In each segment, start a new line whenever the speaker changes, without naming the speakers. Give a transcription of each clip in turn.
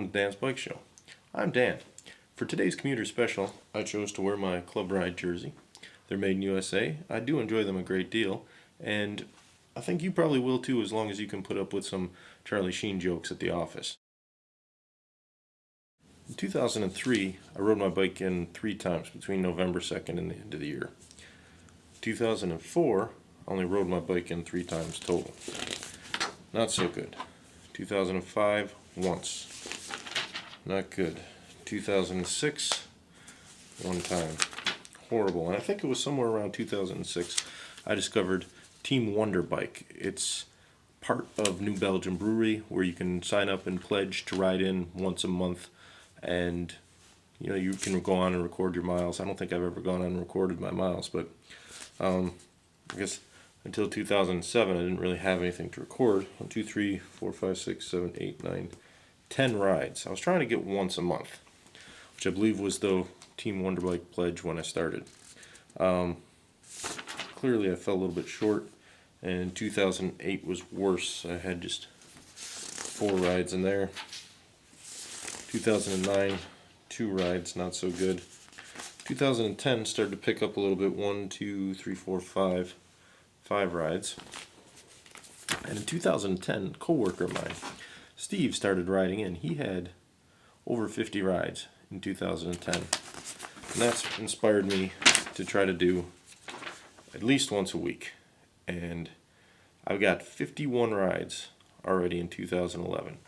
welcome to Dan's Bike Show. I'm Dan. For today's commuter special, I chose to wear my Club Ride jersey. They're made in USA. I do enjoy them a great deal, and I think you probably will too, as long as you can put up with some Charlie Sheen jokes at the office. In 2003, I rode my bike in 3 times between November 2nd and the end of the year. 2004, I only rode my bike in 3 times total. Not so good. 2005, once. Not good. 2006, 1 time. Horrible. And I think it was somewhere around 2006 I discovered Team Wonderbike. It's part of New Belgium Brewrey, where you can sign up and pledge to ride in once a month, and you can go on and record your miles. I don't think I've ever gone on and recorded my miles, but I guess until 2007 I didn't really have anything to record. 1, 2, 3, 4, 5, 6, 7, 8, 9, 10 rides. I was trying to get once a month, which I believe was the Team Wonderbike pledge when I started. Clearly I fell a little bit short, and 2008 was worse. I had just 4 rides in there. 2009, 2 rides, not so good. 2010 started to pick up a little bit. 1, 2, 3, 4, 5 rides. And in 2010, a co-worker of mine, Steve, started riding in. He had over 50 rides in 2010. And that's inspired me to try to do at least once a week. And I've got 51 rides already in 2011.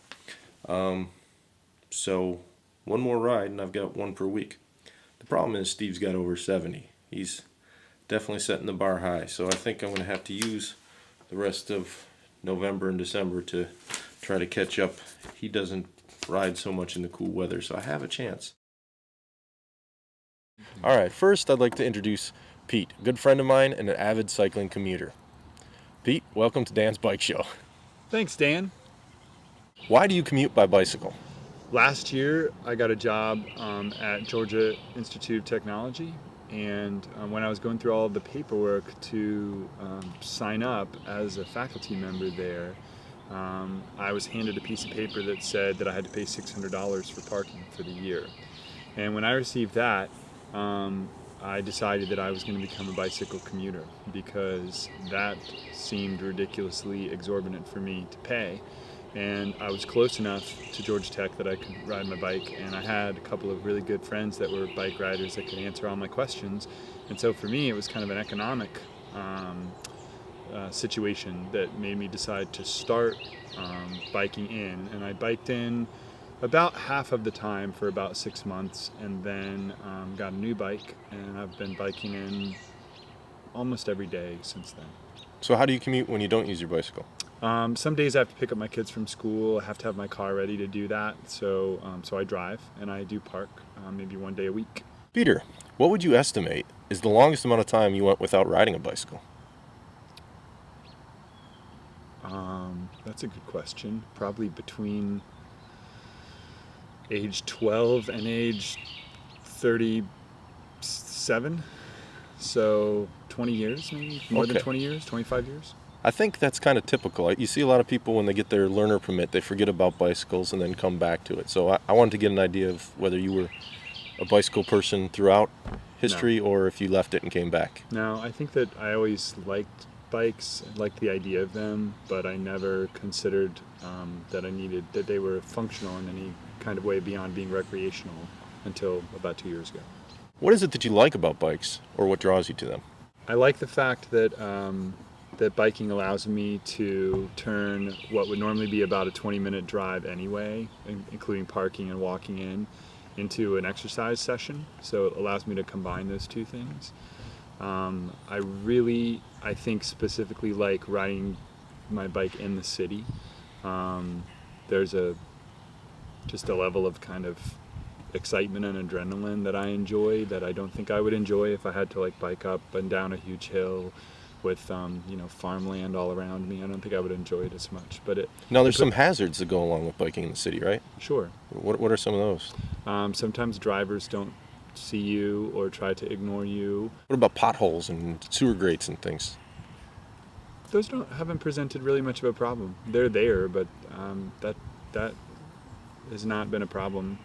So 1 more ride and I've got 1 per week. The problem is Steve's got over 70. He's definitely setting the bar high. So I think I'm going to have to use the rest of November and December to try to catch up. He doesn't ride so much in the cool weather, so I have a chance. Alright, first I'd like to introduce Pete, a good friend of mine and an avid cycling commuter. Pete, welcome to Dan's Bike Show.
Thanks, Dan.
Why do you commute by bicycle?
Last year I got a job at Georgia Institute of Technology, and when I was going through all of the paperwork to sign up as a faculty member there, I was handed a piece of paper that said that I had to pay $600 for parking for the year. And when I received that, I decided that I was going to become a bicycle commuter, because that seemed ridiculously exorbitant for me to pay. And I was close enough to Georgia Tech that I could ride my bike, and I had a couple of really good friends that were bike riders that could answer all my questions. And so for me, it was kind of an economic situation that made me decide to start biking in. And I biked in about half of the time for about 6 months, and then got a new bike, and I've been biking in almost every day since then.
So how do you commute when you don't use your bicycle?
Some days I have to pick up my kids from school. I have to have my car ready to do that, so I drive, and I do park maybe 1 day a week.
Peter, what would you estimate is the longest amount of time you went without riding a bicycle?
That's a good question. Probably between age 12 and age 37, so 20 years, maybe more than 20 years, 25 years.
I think that's kind of typical. You see a lot of people, when they get their learner permit, they forget about bicycles and then come back to it. So I wanted to get an idea of whether you were a bicycle person throughout history, or if you left it and came back.
No, I think that I always liked bikes, liked the idea of them, but I never considered that they were functional in any kind of way beyond being recreational until about 2 years ago.
What is it that you like about bikes, or what draws you to them?
I like the fact that that biking allows me to turn what would normally be about a 20-minute drive anyway, including parking and walking into an exercise session. So it allows me to combine those 2 things. I think specifically like riding my bike in the city. There's just a level of kind of excitement and adrenaline that I enjoy that I don't think I would enjoy if I had to bike up and down a huge hill with farmland all around me. I don't think I would enjoy it as much. But
now there's some hazards that go along with biking in the city, right?
Sure.
What are some of those?
Sometimes drivers don't see you or try to ignore you.
What about potholes and sewer grates and things?
Those haven't presented really much of a problem. They're there, but that has not been a problem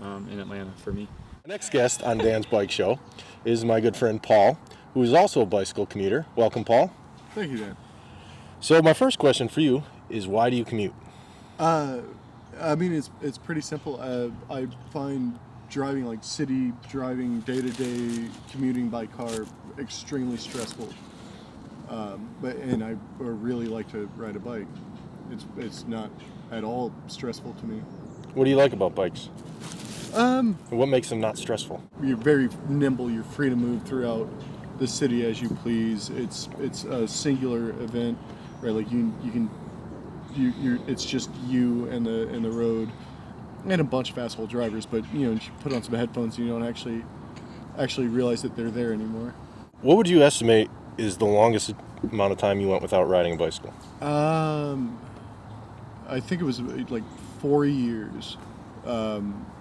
in Atlanta for me.
The next guest on Dan's Bike Show is my good friend Paul, who is also a bicycle commuter. Welcome, Paul.
Thank you, Dan.
So my first question for you is, why do you commute?
I mean, it's pretty simple. I find driving, like city driving, day-to-day commuting by car, extremely stressful. And I really like to ride a bike. It's not at all stressful to me.
What do you like about bikes? What makes them not stressful?
You're very nimble. You're free to move throughout the city as you please. It's a singular event, right? Like you're it's just you and the road, and a bunch of asshole drivers. But you put on some headphones, and you don't actually realize that they're there anymore.
What would you estimate is the longest amount of time you went without riding a bicycle?
I think it was like 4 years,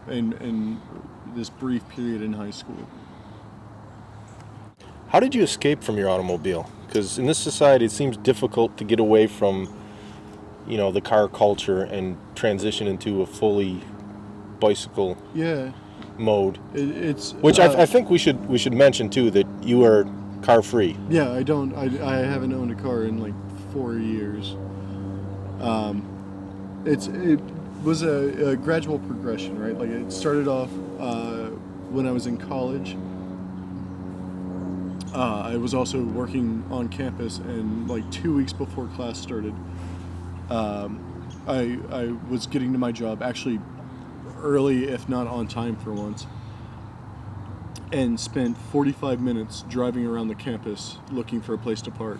in this brief period in high school.
How did you escape from your automobile? Because in this society, it seems difficult to get away from, the car culture and transition into a fully bicycle mode. Which I think we should mention too, that you are car free.
Yeah, I haven't owned a car in like 4 years. It was a gradual progression, right? Like it started off when I was in college. I was also working on campus, and like 2 weeks before class started, I was getting to my job actually early, if not on time for once, and spent 45 minutes driving around the campus looking for a place to park.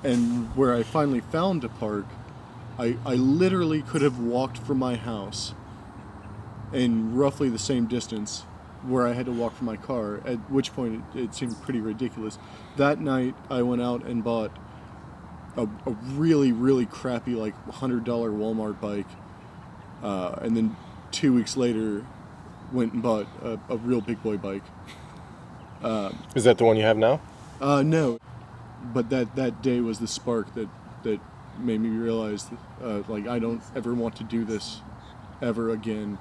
And where I finally found a park, I literally could have walked from my house in roughly the same distance where I had to walk from my car, at which point it seemed pretty ridiculous. That night, I went out and bought a really, really crappy, like $100 Walmart bike, and then 2 weeks later, went and bought a real big boy bike.
Is that the one you have now?
No, but that day was the spark that made me realize like I don't ever want to do this ever again.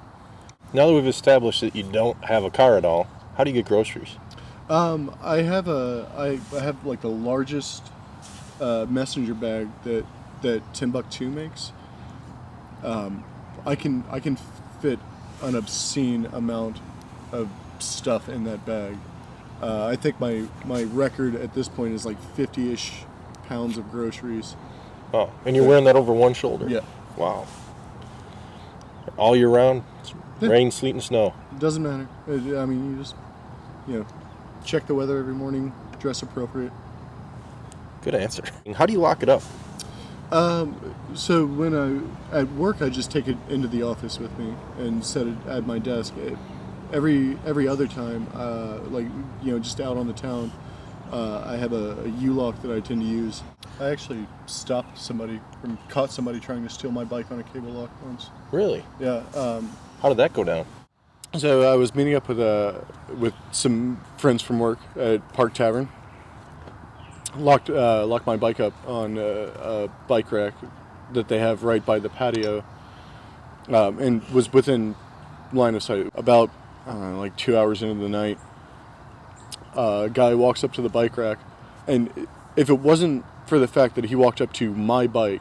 Now that we've established that you don't have a car at all, how do you get groceries?
I have like the largest messenger bag that Timbuktu makes. I can fit an obscene amount of stuff in that bag. I think my record at this point is like 50-ish pounds of groceries.
Oh, and you're wearing that over one shoulder?
Yeah.
Wow. All year round?
Yeah.
Rain, sleet, and snow?
It doesn't matter. I mean, you just, check the weather every morning, dress appropriate.
Good answer. How do you lock it up?
So when at work, I just take it into the office with me and set it at my desk. Every other time, just out on the town, I have a U-lock that I tend to use. I actually caught somebody trying to steal my bike on a cable lock once.
Really?
Yeah.
How did that go down?
So I was meeting up with some friends from work at Park Tavern. Locked my bike up on a bike rack that they have right by the patio, and was within line of sight. About like 2 hours into the night, a guy walks up to the bike rack, and if it wasn't for the fact that he walked up to my bike,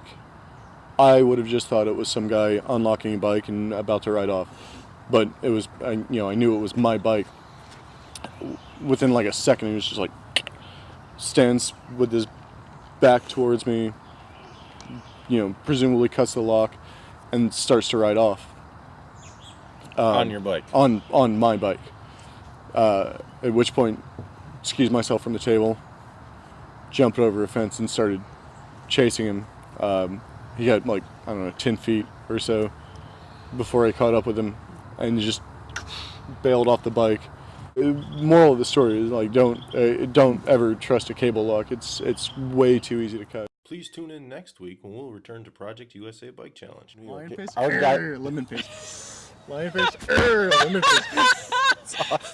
I would have just thought it was some guy unlocking a bike and about to ride off. But it was, I knew it was my bike. Within like a second, he was just like, stands with his back towards me, presumably cuts the lock, and starts to ride off.
On your bike?
On my bike. At which point, excused myself from the table, jumped over a fence and started chasing him. He got 10 feet or so before I caught up with him, and he just bailed off the bike. Moral of the story is don't ever trust a cable lock. It's way too easy to cut.
Please tune in next week when we'll return to Project USA Bike Challenge.
Lionfish,
Our guy,
lemon fish. Lionfish, lemon fish. That's awesome.